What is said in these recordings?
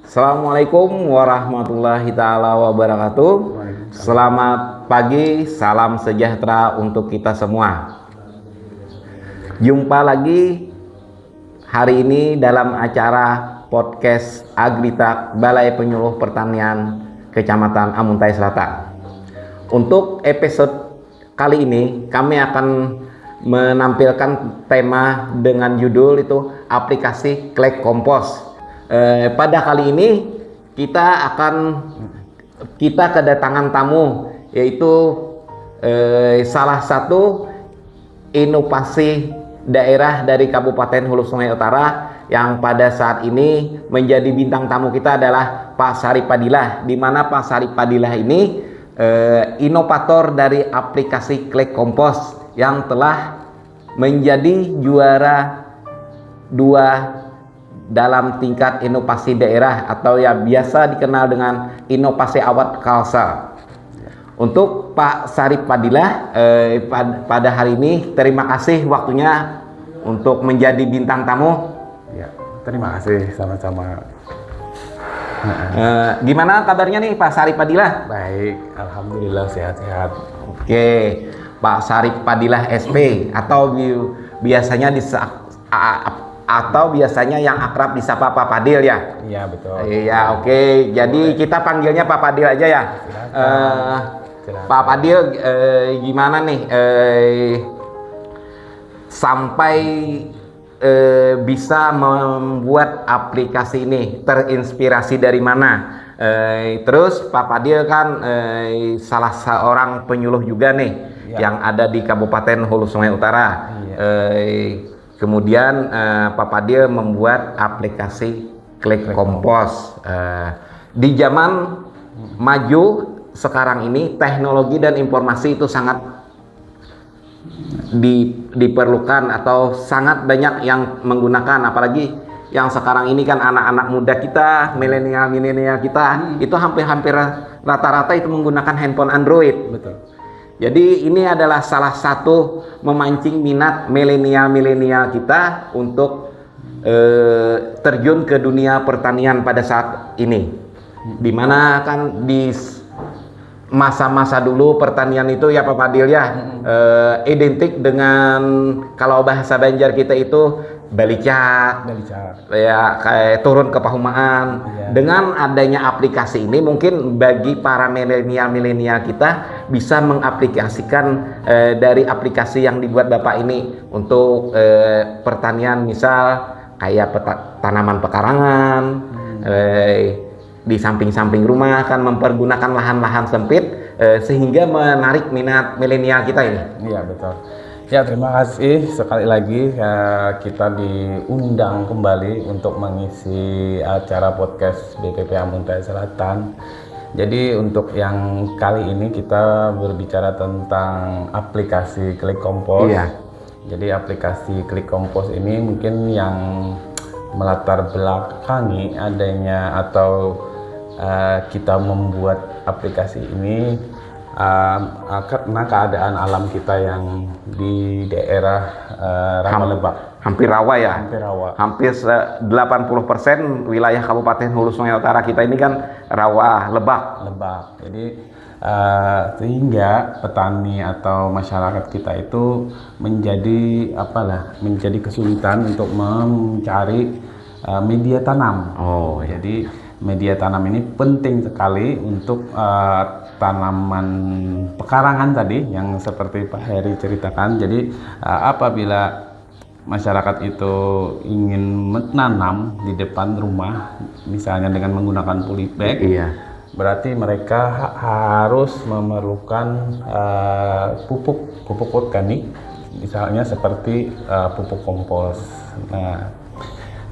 Assalamualaikum warahmatullahi taala wabarakatuh. Selamat pagi, salam sejahtera untuk kita semua. Jumpa lagi hari ini dalam acara podcast Agritak Balai Penyuluh Pertanian Kecamatan Amuntai Selatan. Untuk episode kali ini kami akan menampilkan tema dengan judul itu aplikasi Klek Kompos. Pada kali ini kita kedatangan tamu, yaitu salah satu inovasi daerah dari Kabupaten Hulu Sungai Utara yang pada saat ini menjadi bintang tamu kita adalah Pak Sarip Padilah, di mana Pak Sarip Padilah ini inovator dari aplikasi Klek Kompos yang telah menjadi juara 2 dalam tingkat inovasi daerah atau ya biasa dikenal dengan inovasi award Kalsel. Untuk Pak Sarip Padilah pada hari ini terima kasih waktunya untuk menjadi bintang tamu. Ya, terima kasih sama-sama. Gimana kabarnya nih Pak Sarip Padilah? Baik, alhamdulillah sehat-sehat. Oke, Pak Sarip Padilah SP atau biasanya biasanya yang akrab disapa Pak Padil ya? Iya, betul. Iya, oke. Jadi kita panggilnya Pak Padil aja ya. Silakan. Pak Padil, gimana nih sampai bisa membuat aplikasi ini? Terinspirasi dari mana? Terus Pak Padil kan salah seorang penyuluh juga nih yang ada di Kabupaten Hulu Sungai Utara. Kemudian Pak Padil membuat aplikasi Klek Kompos. Di zaman maju sekarang ini teknologi dan informasi itu sangat diperlukan atau sangat banyak yang menggunakan, apalagi yang sekarang ini kan anak-anak muda kita, milenial kita itu hampir rata-rata itu menggunakan handphone Android. Betul. Jadi ini adalah salah satu memancing minat milenial kita untuk terjun ke dunia pertanian pada saat ini. Dimana kan di masa-masa dulu pertanian itu ya Pak Padil ya identik dengan kalau bahasa Banjar kita itu balicak, ya kayak turun ke pahumaan. Dengan adanya aplikasi ini mungkin bagi para milenial kita bisa mengaplikasikan dari aplikasi yang dibuat Bapak ini untuk pertanian, misal kayak tanaman pekarangan, di samping-samping rumah kan mempergunakan lahan-lahan sempit sehingga menarik minat milenial kita ini. Iya, betul. Ya, terima kasih sekali lagi kita diundang kembali untuk mengisi acara podcast BPP Amuntai Selatan. Jadi untuk yang kali ini kita berbicara tentang aplikasi Klek Kompos. Iya. Jadi aplikasi Klek Kompos ini mungkin yang melatar belakangi adanya atau kita membuat aplikasi ini karena keadaan alam kita yang di daerah rawa lebak. Hampir rawa ya? Hampir rawa. Hampir 80% wilayah Kabupaten Hulu Sungai Utara kita ini kan rawa lebak. Jadi sehingga petani atau masyarakat kita itu menjadi kesulitan untuk mencari media tanam. Jadi media tanam ini penting sekali untuk tanaman pekarangan tadi yang seperti Pak Heri ceritakan. Jadi apabila masyarakat itu ingin menanam di depan rumah, misalnya dengan menggunakan polybag, berarti mereka harus memerlukan pupuk organik, misalnya seperti pupuk kompos. Nah,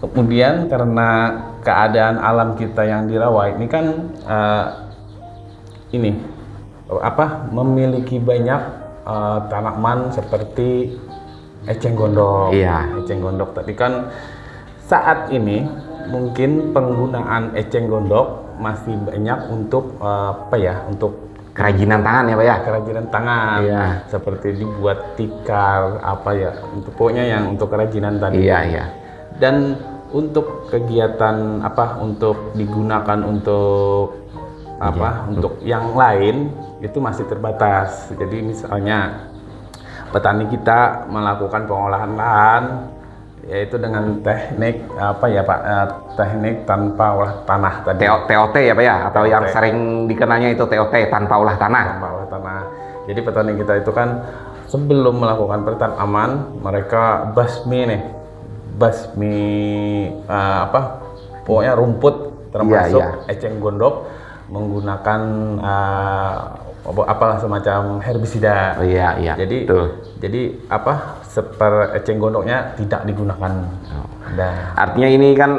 kemudian karena keadaan alam kita yang di rawa ini kan memiliki banyak tanaman seperti eceng gondok. Eceng gondok tadi kan saat ini mungkin penggunaan eceng gondok masih banyak untuk untuk kerajinan tangan ya Pak ya? Kerajinan tangan, seperti dibuat tikar, pokoknya yang untuk kerajinan tadi. Dan untuk kegiatan apa, untuk digunakan untuk apa, untuk yang lain itu masih terbatas. Jadi misalnya petani kita melakukan pengolahan lahan yaitu dengan teknik apa ya Pak, teknik tanpa olah tanah tadi. TOT ya Pak ya, atau TOT. yang sering dikenalnya itu TOT, tanpa olah tanah. Tanpa olah tanah. Jadi petani kita itu kan sebelum melakukan pertanaman mereka basmi apa, pokoknya rumput termasuk eceng gondok menggunakan apalah semacam herbisida. Jadi betul. Jadi apa, eceng gondoknya tidak digunakan. Artinya ini kan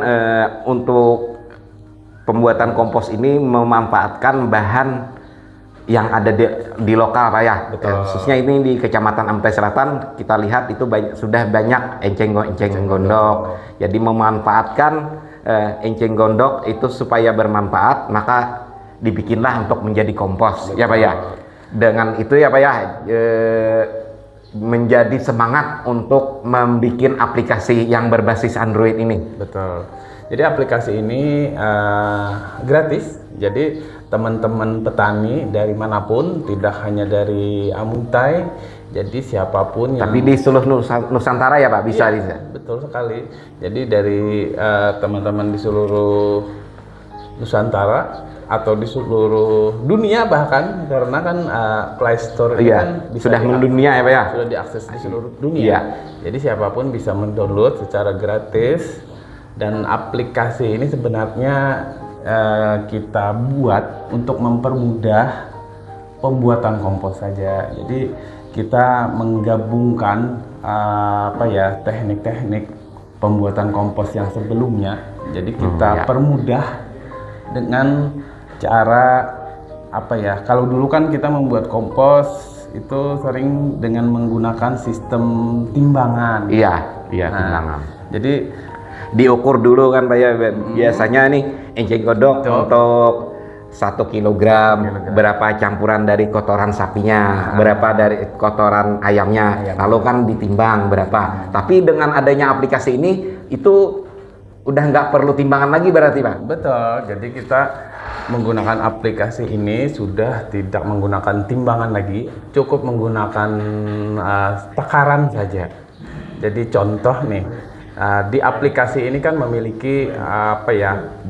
untuk pembuatan kompos ini memanfaatkan bahan yang ada di lokal Pak ya. Khususnya ini di Kecamatan Amuntai Selatan kita lihat itu sudah banyak enceng gondok. Jadi memanfaatkan enceng gondok itu supaya bermanfaat, maka dibikinlah untuk menjadi kompos. Ya Pak ya. Dengan itu ya Pak ya, menjadi semangat untuk membuat aplikasi yang berbasis Android ini. Betul. Jadi aplikasi ini gratis. Jadi teman-teman petani dari manapun, tidak hanya dari Amuntai, jadi siapapun yang... Tapi di seluruh Nusantara ya Pak, bisa? Betul sekali. Jadi dari teman-teman di seluruh Nusantara atau di seluruh dunia bahkan, karena kan Play Store ini kan bisa sudah mendunia ya Pak ya? Sudah diakses di seluruh dunia. Jadi siapapun bisa mendownload secara gratis, dan aplikasi ini sebenarnya kita buat untuk mempermudah pembuatan kompos saja. Jadi kita menggabungkan teknik-teknik pembuatan kompos yang sebelumnya. Jadi kita permudah dengan cara kalau dulu kan kita membuat kompos itu sering dengan menggunakan sistem timbangan. Timbangan. Jadi diukur dulu kan Pak ya, biasanya nih enceng gondok untuk 1 kilogram, berapa campuran dari kotoran sapinya, berapa dari kotoran ayamnya, lalu kan ditimbang berapa. Tapi dengan adanya aplikasi ini itu udah nggak perlu timbangan lagi berarti Pak? Betul, jadi kita menggunakan aplikasi ini sudah tidak menggunakan timbangan lagi, cukup menggunakan takaran saja. Jadi contoh nih, di aplikasi ini kan memiliki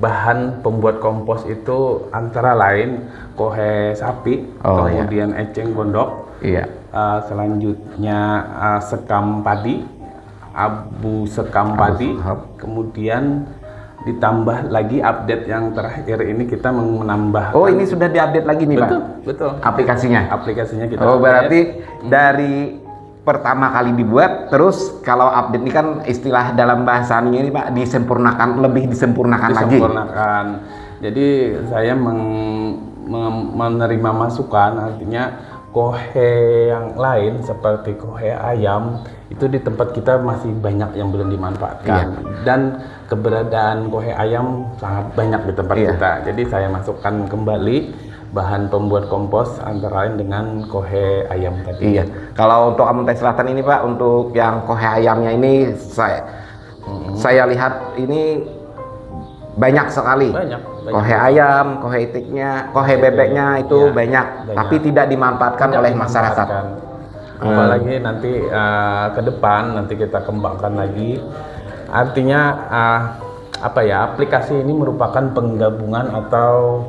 bahan pembuat kompos itu antara lain kohe sapi, kemudian eceng gondok, selanjutnya sekam padi, abu sekam padi, kemudian ditambah lagi update yang terakhir ini kita menambah. Ini sudah diupdate lagi nih Pak? Betul. Aplikasinya kita. Berarti dari pertama kali dibuat, terus kalau update ini kan istilah dalam bahasanya ini Pak, lebih disempurnakan lagi. Jadi saya menerima masukan, artinya kohe yang lain seperti kohe ayam itu di tempat kita masih banyak yang belum dimanfaatkan, dan keberadaan kohe ayam sangat banyak di tempat kita. Jadi saya masukkan kembali bahan pembuat kompos antara lain dengan kohe ayam tadi. Kalau untuk Amuntai Selatan ini Pak, untuk yang kohe ayamnya ini saya lihat ini banyak sekali. Banyak. Kohe ayam, kohe itiknya, kohe bebeknya itu banyak, tapi tidak dimanfaatkan oleh masyarakat. Apalagi nanti ke depan nanti kita kembangkan lagi. Artinya aplikasi ini merupakan penggabungan atau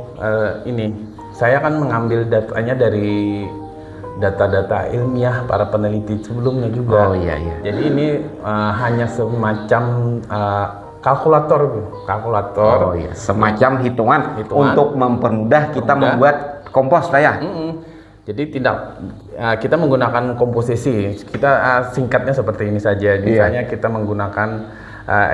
saya kan mengambil datanya dari data-data ilmiah para peneliti sebelumnya juga. Jadi ini hanya semacam kalkulator. Semacam hitungan untuk mempermudah kita membuat kompos ya. Jadi kita menggunakan komposisi. Kita singkatnya seperti ini saja. Misalnya kita menggunakan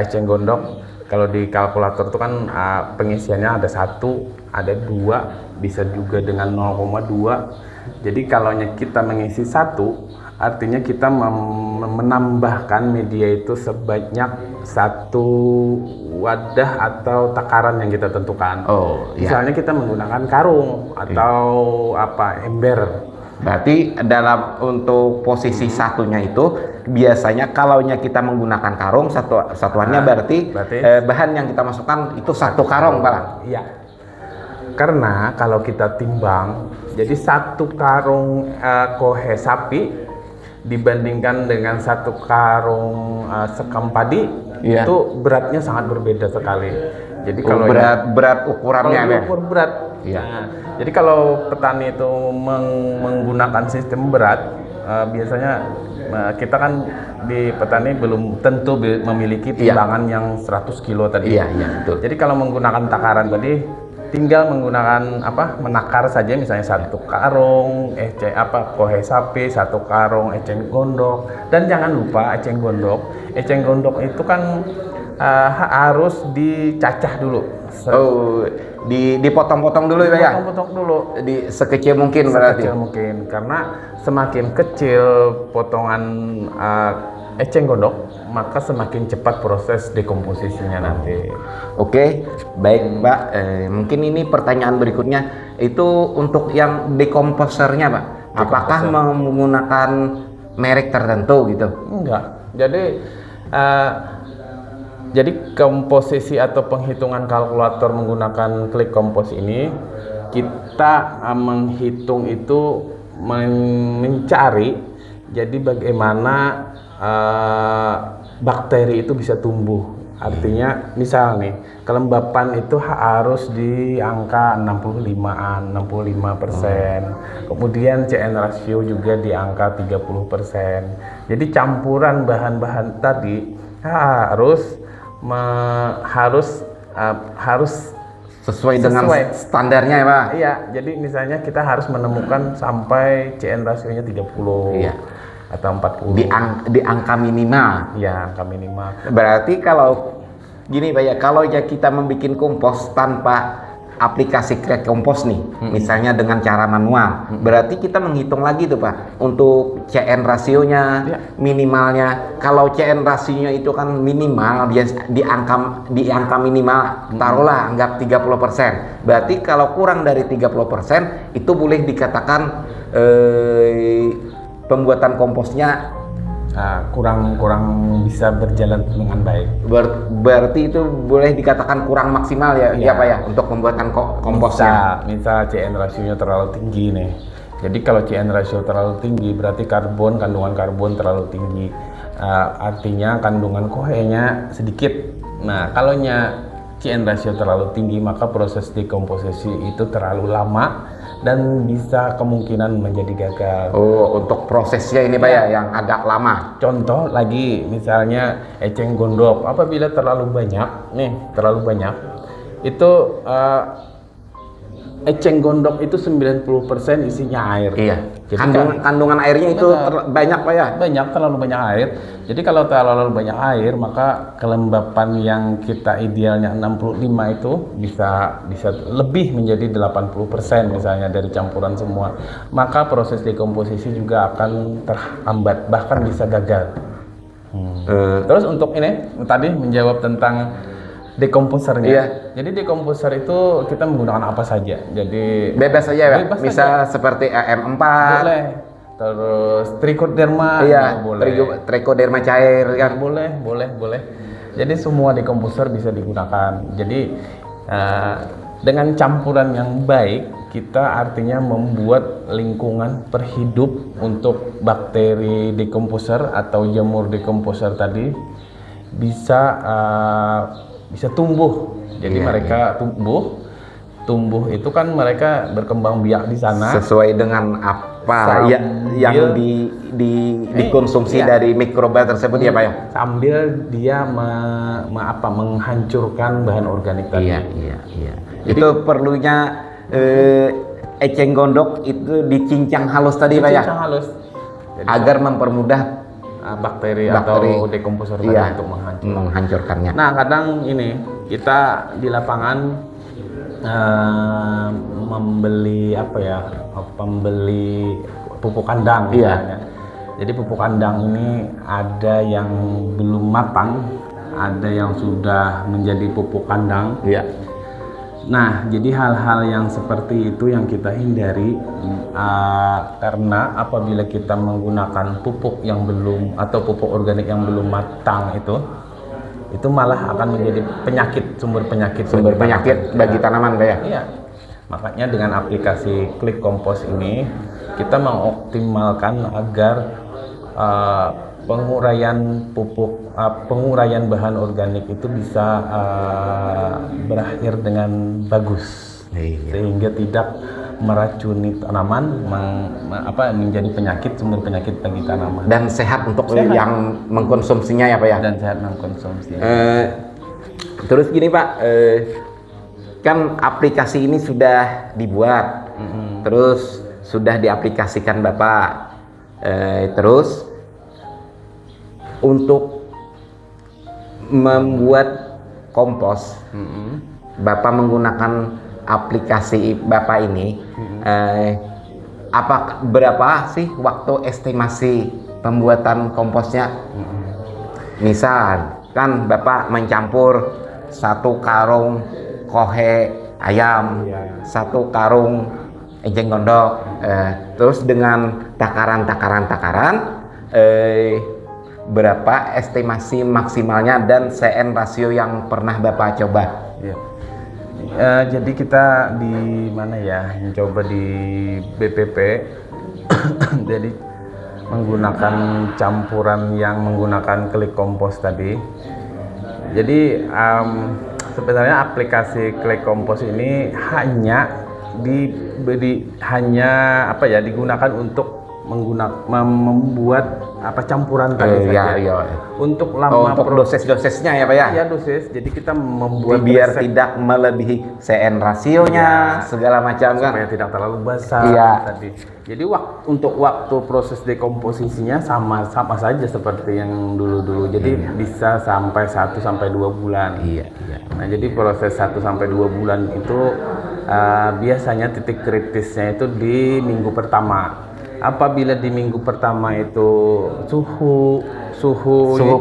eceng gondok. Kalau di kalkulator itu kan pengisiannya ada 1, ada 2, bisa juga dengan 0,2. Jadi kalau kita mengisi 1, artinya kita menambahkan media itu sebanyak 1 wadah atau takaran yang kita tentukan. Misalnya kita menggunakan karung atau ember. Berarti untuk posisi satunya itu biasanya kalaunya kita menggunakan karung, satuannya berarti bahan yang kita masukkan itu satu karung, Pak. Iya. Karena kalau kita timbang, jadi satu karung kohe sapi dibandingkan dengan satu karung sekam padi, Iya. itu beratnya sangat berbeda sekali. Jadi kalau berat ukurannya kalau ya. ukur berat. Iya. Nah, jadi kalau petani itu menggunakan sistem berat, biasanya kita kan di petani belum tentu memiliki timbangan yang 100 kilo tadi. Iya, betul. Jadi kalau menggunakan takaran tadi, tinggal menggunakan menakar saja, misalnya satu karung kohe sapi, satu karung eceng gondok, dan jangan lupa eceng gondok. Eceng gondok itu kan harus dicacah dulu. Dipotong-potong dulu ya. Potong-potong dulu. Sekecil mungkin berarti. Sekecil mungkin, karena semakin kecil potongan eceng gondok, maka semakin cepat proses dekomposisinya nanti. Oke, baik Mbak. Mungkin ini pertanyaan berikutnya itu untuk yang dekomposernya, Pak. Apakah menggunakan merek tertentu gitu? Enggak. Jadi komposisi atau penghitungan kalkulator menggunakan klik kompos ini, kita menghitung itu mencari jadi bagaimana bakteri itu bisa tumbuh. Artinya misal nih, kelembapan itu harus di angka 65%. Kemudian CN ratio juga di angka 30%. Jadi campuran bahan-bahan tadi harus sesuai dengan standarnya ya, Pak. Iya, jadi misalnya kita harus menemukan sampai CN rasionya 30. Iya. Atau 40. Di angka minimal. Iya, angka minimal. Berarti kalau gini Pak ya, kalau ya kita membuat kompos tanpa aplikasi Klik Kompos nih, misalnya dengan cara manual, berarti kita menghitung lagi tuh Pak untuk CN rasionya, minimalnya. Kalau CN rasionya itu kan minimal di angka minimal, taruhlah anggap 30%. Berarti kalau kurang dari 30% itu boleh dikatakan pembuatan komposnya kurang bisa berjalan dengan baik. Berarti itu boleh dikatakan kurang maksimal ya, ya Pak ya, untuk pembuatan komposnya. Misal CN rasionya terlalu tinggi nih. Jadi kalau CN rasio terlalu tinggi berarti kandungan karbon terlalu tinggi. Artinya kandungan kohenya sedikit. Nah, kalau CN rasio terlalu tinggi maka proses dekomposisi itu terlalu lama dan bisa kemungkinan menjadi gagal. Untuk prosesnya ini Pak ya, yang agak lama. Contoh lagi, misalnya eceng gondok, apabila terlalu banyak, itu eceng gondok itu 90% isinya air. Iya. Jadi kandungan airnya itu banyak Pak ya? Banyak, terlalu banyak air. Jadi kalau terlalu banyak air, maka kelembapan yang kita idealnya 65 itu bisa lebih menjadi 80% misalnya dari campuran semua. Maka proses dekomposisi juga akan terhambat, bahkan bisa gagal. Terus untuk ini tadi menjawab tentang dekomposernya. Iya. Jadi dekomposer itu kita menggunakan apa saja. Jadi bebas saja ya. Bebas Misal saja. seperti AM4. Boleh. Terus trichoderma Iya, boleh. trichoderma cair kan. Boleh. Jadi semua dekomposer bisa digunakan. Jadi dengan campuran yang baik, kita artinya membuat lingkungan perhidup untuk bakteri dekomposer atau jamur dekomposer tadi bisa tumbuh. Jadi mereka tumbuh itu kan mereka berkembang biak di sana sesuai dengan apa yang dikonsumsi dari mikroba tersebut ya Pak ya. Sambil dia menghancurkan bahan organik tadi. Iya. Jadi, itu perlunya eceng gondok itu dicincang halus tadi Pak ya. Dicincang halus. Jadi, agar mempermudah bakteri atau dekomposer tadi untuk menghancurkannya. Nah, kadang ini kita di lapangan membeli pupuk kandang misalnya. Jadi pupuk kandang ini ada yang belum matang, ada yang sudah menjadi pupuk kandang. Iya. Nah, jadi hal-hal yang seperti itu yang kita hindari karena apabila kita menggunakan pupuk yang belum atau pupuk organik yang belum matang itu malah akan menjadi sumber penyakit bagi tanaman Pak ya. Iya. Makanya dengan aplikasi Klik Kompos ini kita mengoptimalkan agar penguraian bahan organik itu bisa berakhir dengan bagus, sehingga tidak meracuni tanaman, menjadi sumber penyakit bagi tanaman dan sehat untuk yang mengkonsumsinya ya Pak ya. Dan sehat mengkonsumsi. Terus gini Pak, kan aplikasi ini sudah dibuat, terus sudah diaplikasikan Bapak, terus untuk membuat kompos, Bapak menggunakan aplikasi Bapak ini, berapa sih waktu estimasi pembuatan komposnya? Misal kan Bapak mencampur 1 karung kohe ayam, 1 karung ejeng gondok, terus dengan takaran berapa estimasi maksimalnya dan CN rasio yang pernah Bapak coba? Ya. Jadi kita di mana ya, mencoba di BPP jadi menggunakan campuran yang menggunakan Klik Kompos tadi. Jadi sebenarnya aplikasi Klik Kompos ini hanya digunakan untuk membuat campuran tadi saja. Iya. Untuk lama untuk dosis-dosisnya ya Pak ya? Ya dosis, jadi kita membuat biar tidak melebihi CN rasionya, segala macam kan? Supaya tidak terlalu basah tadi. Jadi untuk waktu proses dekomposisinya sama saja seperti yang dulu-dulu. Jadi bisa sampai 1-2 bulan. Iya. Nah jadi proses 1-2 bulan itu biasanya titik kritisnya itu di minggu pertama. Apabila di minggu pertama itu suhu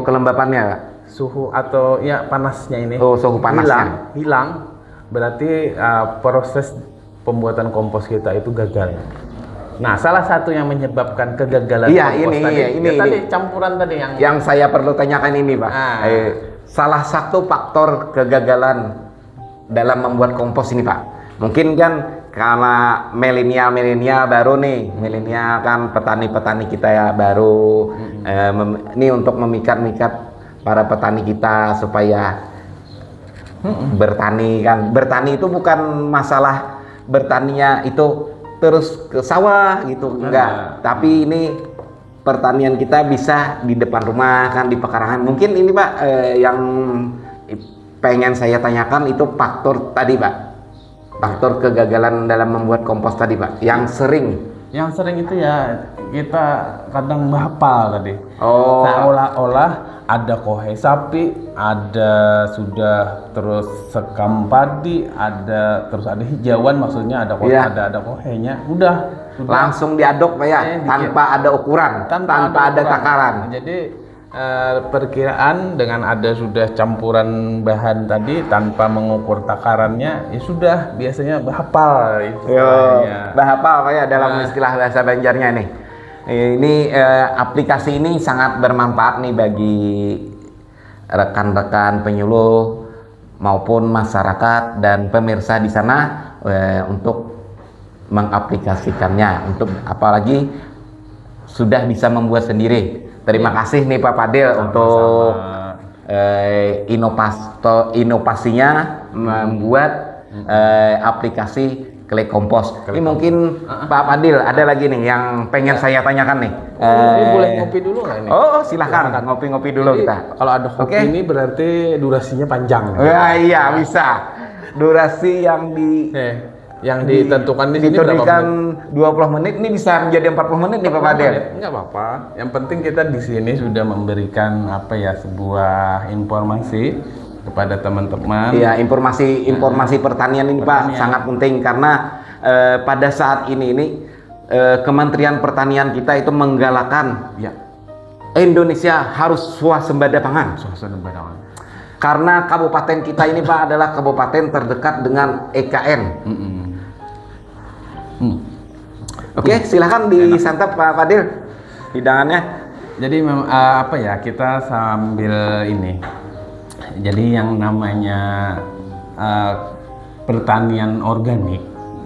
kelembapannya Pak? Suhu atau ya panasnya ini suhu panasnya hilang, berarti proses pembuatan kompos kita itu gagal. Nah, salah satu yang menyebabkan kegagalan kompos tadi campuran tadi yang saya perlu tanyakan ini Pak. Salah satu faktor kegagalan dalam membuat kompos ini Pak, mungkin kan karena milenial baru nih, milenial kan petani-petani kita ya baru, ini untuk memikat para petani kita supaya bertani kan. Bertani itu bukan masalah bertaninya itu terus ke sawah gitu, enggak. Tapi ini pertanian kita bisa di depan rumah kan, di pekarangan. Mungkin ini Pak yang pengen saya tanyakan itu faktor tadi Pak. Faktor kegagalan dalam membuat kompos tadi Pak, yang sering itu ya kita kadang menghafal tadi. Seolah-olah ada kohe sapi, ada sudah terus sekam padi, terus ada hijauan, maksudnya ada kohe, ada kohenya, udah langsung diaduk Pak ya, tanpa ada ukuran, tanpa ada takaran. Jadi perkiraan dengan ada sudah campuran bahan tadi tanpa mengukur takarannya ya sudah biasanya bahapal itu. Bahapal Pak ya dalam istilah bahasa Banjarnya nih. Ini aplikasi ini sangat bermanfaat nih bagi rekan-rekan penyuluh maupun masyarakat dan pemirsa di sana untuk mengaplikasikannya, untuk apalagi sudah bisa membuat sendiri. Terima kasih nih Pak Fadil untuk inovasinya membuat aplikasi Klik Kompos. Ini mungkin Pak Fadil ada lagi nih yang pengen saya tanyakan nih. Boleh ngopi dulu nggak ini? Silahkan ngopi-ngopi dulu. Jadi, kita. Kalau ada kopi ini berarti durasinya panjang. Iya bisa. Durasi yang ditentukan di sini berapa menit? 20 menit, ini bisa menjadi 40 menit nih Pak Fadil. Enggak apa-apa. Yang penting kita di sini sudah memberikan sebuah informasi kepada teman-teman. Iya, informasi pertanian ini Pak sangat penting karena pada saat ini Kementerian Pertanian kita itu menggalakkan Indonesia harus swasembada pangan. Karena kabupaten kita ini Pak adalah kabupaten terdekat dengan EKN. Oke, silakan disantap Pak Fadil hidangannya. Jadi apa ya, kita sambil ini. Jadi yang namanya pertanian organik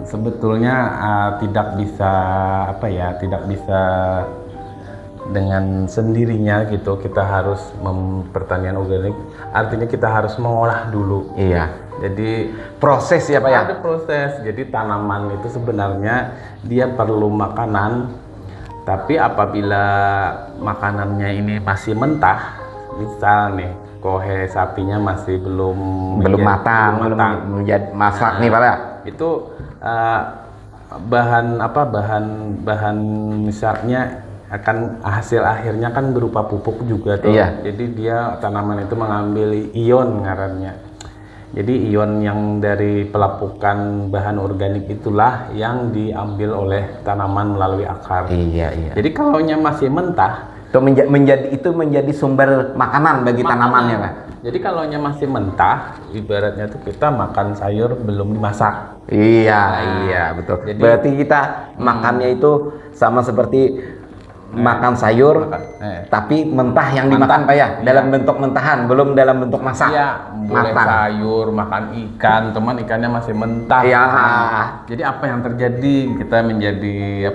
sebetulnya tidak bisa dengan sendirinya gitu. Kita harus pertanian organik, artinya kita harus mengolah dulu. Iya. Jadi Proses ya Pak ya. ada proses. Jadi tanaman itu sebenarnya dia perlu makanan, tapi apabila makanannya ini masih mentah, misal nih kohe sapinya masih belum matang, belum menjadi masak nih Pak ya. Itu bahan misalnya akan hasil akhirnya kan berupa pupuk juga tuh. Iya. Jadi dia tanaman itu mengambil ion ngarannya. Jadi ion yang dari pelapukan bahan organik itulah yang diambil oleh tanaman melalui akar. Iya. Jadi kalaunya masih mentah, itu menjadi sumber makanan bagi tanamannya Pak. Jadi kalaunya masih mentah, ibaratnya tuh kita makan sayur belum dimasak. Iya betul. Jadi, berarti kita makannya itu sama seperti makan sayur, tapi mentah yang dimakan Pak ya, dalam bentuk mentahan, belum dalam bentuk masak. Iya, boleh sayur, makan ikan, teman ikannya masih mentah. Iya. Jadi apa yang terjadi? Kita menjadi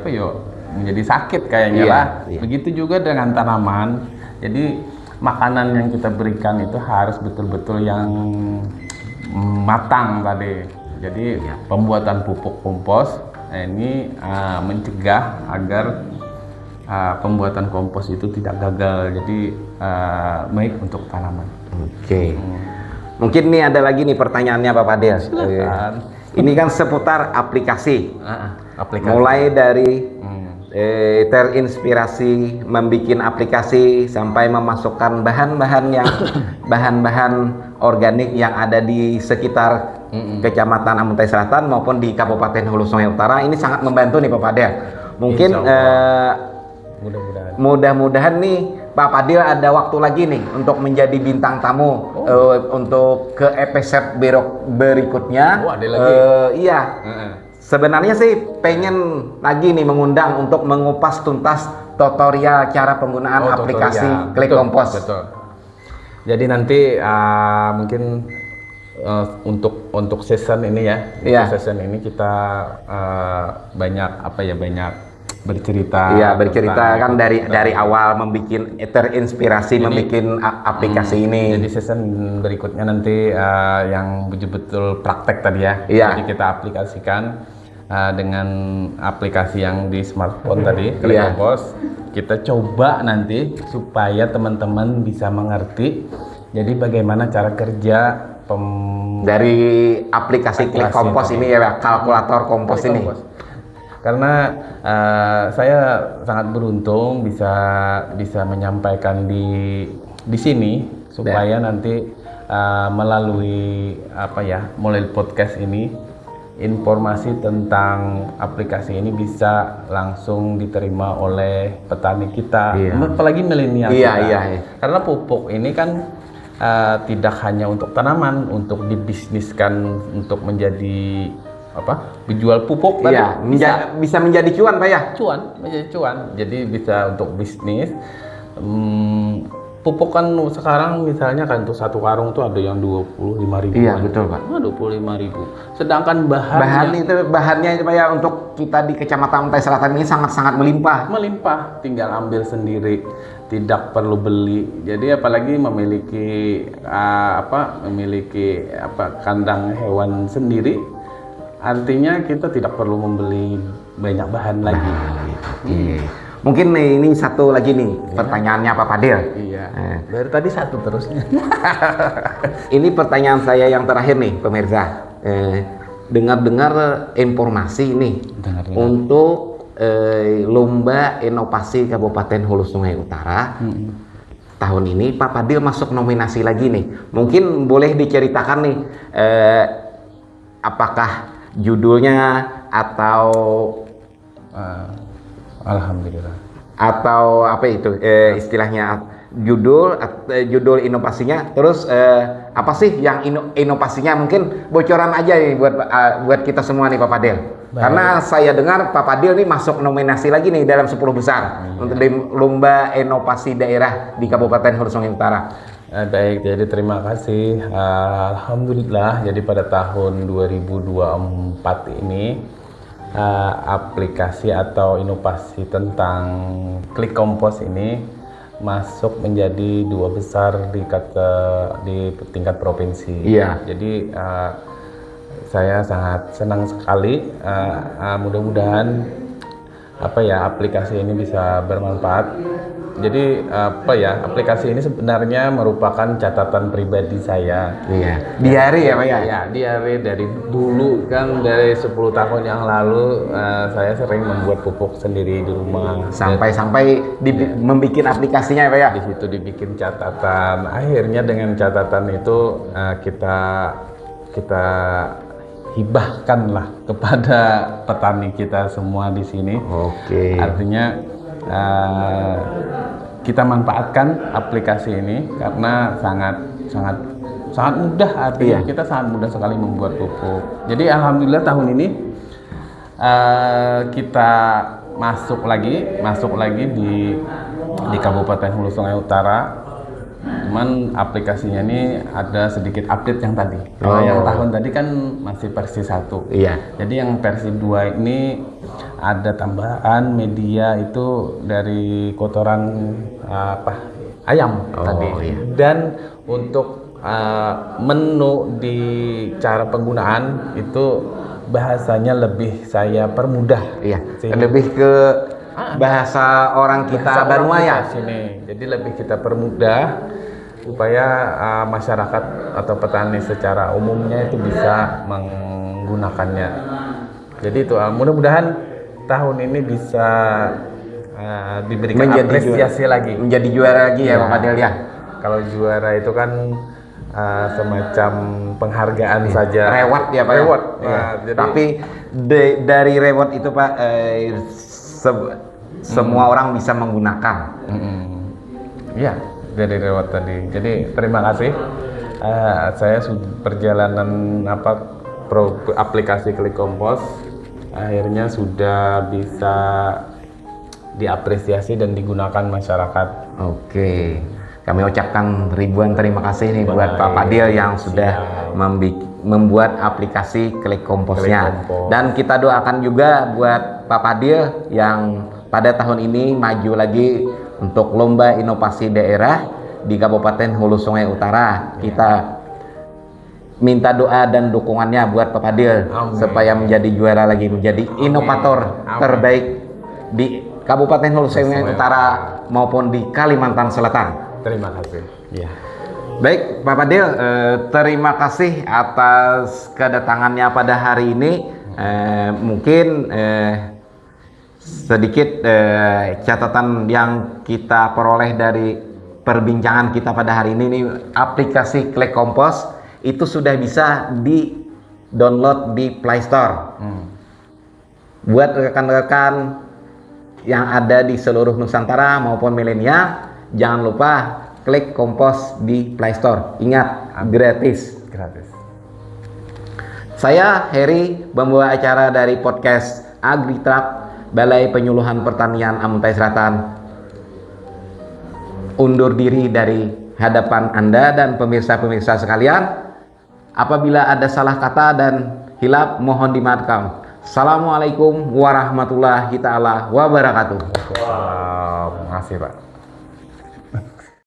menjadi sakit kayaknya lah. Iya. Begitu juga dengan tanaman. Jadi makanan yang kita berikan itu harus betul-betul yang matang tadi. Jadi pembuatan pupuk kompos ini mencegah agar pembuatan kompos itu tidak gagal. Jadi baik untuk tanaman. Oke. Mungkin nih ada lagi nih pertanyaannya Pak Fadil. Ini kan seputar aplikasi. Mulai dari terinspirasi membuat aplikasi sampai memasukkan bahan-bahan organik yang ada di sekitar Kecamatan Amuntai Selatan maupun di Kabupaten Hulu Sungai Utara. Ini sangat membantu nih Pak Fadil. Mungkin mudah-mudahan nih Pak Fadil ada waktu lagi nih untuk menjadi bintang tamu untuk ke episode berikutnya. Ada lagi. Iya. Sebenarnya sih pengen lagi nih mengundang untuk mengupas tuntas tutorial cara penggunaan aplikasi Klik Kompos. Betul. Jadi nanti mungkin untuk season ini untuk season ini kita banyak bercerita. Iya, bercerita kan dari awal terinspirasi membuat aplikasi ini. Jadi season berikutnya nanti yang betul-betul praktek tadi ya. Iya. Jadi kita aplikasikan dengan aplikasi yang di smartphone tadi, Klik Kompos. Kita coba nanti supaya teman-teman bisa mengerti. Jadi bagaimana cara kerja dari aplikasi Klik Kompos ini ya, kalkulator kompos ini. Karena saya sangat beruntung bisa menyampaikan di sini supaya nanti melalui podcast ini informasi tentang aplikasi ini bisa langsung diterima oleh petani kita, apalagi milenial kita. Iya. Karena pupuk ini kan tidak hanya untuk tanaman, untuk dibisniskan untuk menjadi dijual pupuk tadi. Iya, bisa menjadi cuan Pak ya? Menjadi cuan. Jadi bisa untuk bisnis. Pupuk kan sekarang misalnya kan untuk satu karung tuh ada yang 25.000. Iya, betul Pak. 25.000. Sedangkan bahannya itu Pak ya, untuk kita di Kecamatan Amuntai Selatan ini sangat-sangat melimpah. Tinggal ambil sendiri, tidak perlu beli. Jadi apalagi memiliki kandang hewan sendiri, artinya kita tidak perlu membeli banyak bahan lagi. Mungkin ini satu lagi nih pertanyaannya Pak Fadil. Iya. Dari tadi satu terusnya. Ini pertanyaan saya yang terakhir nih pemirsa. Dengar-dengar informasi nih untuk lomba inovasi Kabupaten Hulu Sungai Utara. Tahun ini Pak Fadil masuk nominasi lagi nih. Mungkin boleh diceritakan nih apakah judulnya atau Alhamdulillah. Atau apa itu istilahnya judul inovasinya. Terus apa sih yang inovasinya? Mungkin bocoran aja nih buat kita semua nih Pak Fadil. Karena saya dengar Pak Fadil nih masuk nominasi lagi nih dalam 10 besar untuk di lomba inovasi daerah di Kabupaten Hulu Sungai Utara. Baik, jadi terima kasih. Alhamdulillah, jadi pada tahun 2024 ini aplikasi atau inovasi tentang Klik Kompos ini masuk menjadi 2 besar di tingkat provinsi. Iya. Jadi saya sangat senang sekali. Mudah-mudahan aplikasi ini bisa bermanfaat. Jadi aplikasi ini sebenarnya merupakan catatan pribadi saya. Iya. Diari ya Pak ya? Ya, diari dari dulu kan, dari 10 tahun yang lalu saya sering membuat pupuk sendiri di rumah. Sampai membuat aplikasinya ya Pak ya? Di situ dibikin catatan. Akhirnya dengan catatan itu kita hibahkanlah kepada petani kita semua di sini. Oke. Artinya kita manfaatkan aplikasi ini karena sangat mudah. Artinya kita sangat mudah sekali membuat pupuk. Jadi alhamdulillah tahun ini kita masuk lagi di Kabupaten Hulu Sungai Utara. Cuman aplikasinya ini ada sedikit update yang tadi. Kalau yang tahun tadi kan masih versi 1. Iya. Jadi yang versi 2 ini ada tambahan media itu dari kotoran ayam tadi. Iya. Dan untuk menu di cara penggunaan itu bahasanya lebih saya permudah. Iya. Lebih ke bahasa orang kita Banua sini. Jadi lebih kita permudah supaya masyarakat atau petani secara umumnya itu bisa menggunakannya. Jadi itu mudah-mudahan tahun ini bisa diberikan apresiasi lagi. Menjadi juara lagi ya Pak Fadil ya. Kalau juara itu kan semacam penghargaan saja. Reward ya Pak. Reward. Ya. Tapi dari reward itu Pak semua orang bisa menggunakan. Iya, dari reward tadi. Jadi terima kasih. Saya perjalanan aplikasi Klik Kompos akhirnya sudah bisa diapresiasi dan digunakan masyarakat. Oke. Kami ucapkan ribuan terima kasih nih buat Pak Fadil yang sudah membuat aplikasi Klik Komposnya. Dan kita doakan juga buat Pak Fadil yang pada tahun ini maju lagi untuk lomba inovasi daerah di Kabupaten Hulu Sungai Utara. Kita minta doa dan dukungannya buat Pak Fadil supaya menjadi juara lagi, menjadi inovator terbaik di Kabupaten Hulu Sungai Utara maupun di Kalimantan Selatan. Terima kasih. Ya. Baik Pak Fadil, terima kasih atas kedatangannya pada hari ini. Mungkin sedikit catatan yang kita peroleh dari perbincangan kita pada hari ini nih, aplikasi Klik Kompos itu sudah bisa di download di Play Store. Buat rekan-rekan yang ada di seluruh Nusantara maupun milenial, jangan lupa Klik Kompos di Play Store. Ingat, gratis. Saya Heri, pembawa acara dari podcast AgriTruck Balai Penyuluhan Pertanian Amuntai Selatan, undur diri dari hadapan Anda dan pemirsa-pemirsa sekalian. Apabila ada salah kata dan hilaf, mohon dimaafkan. Assalamualaikum warahmatullahi taala wabarakatuh. Terima kasih Pak.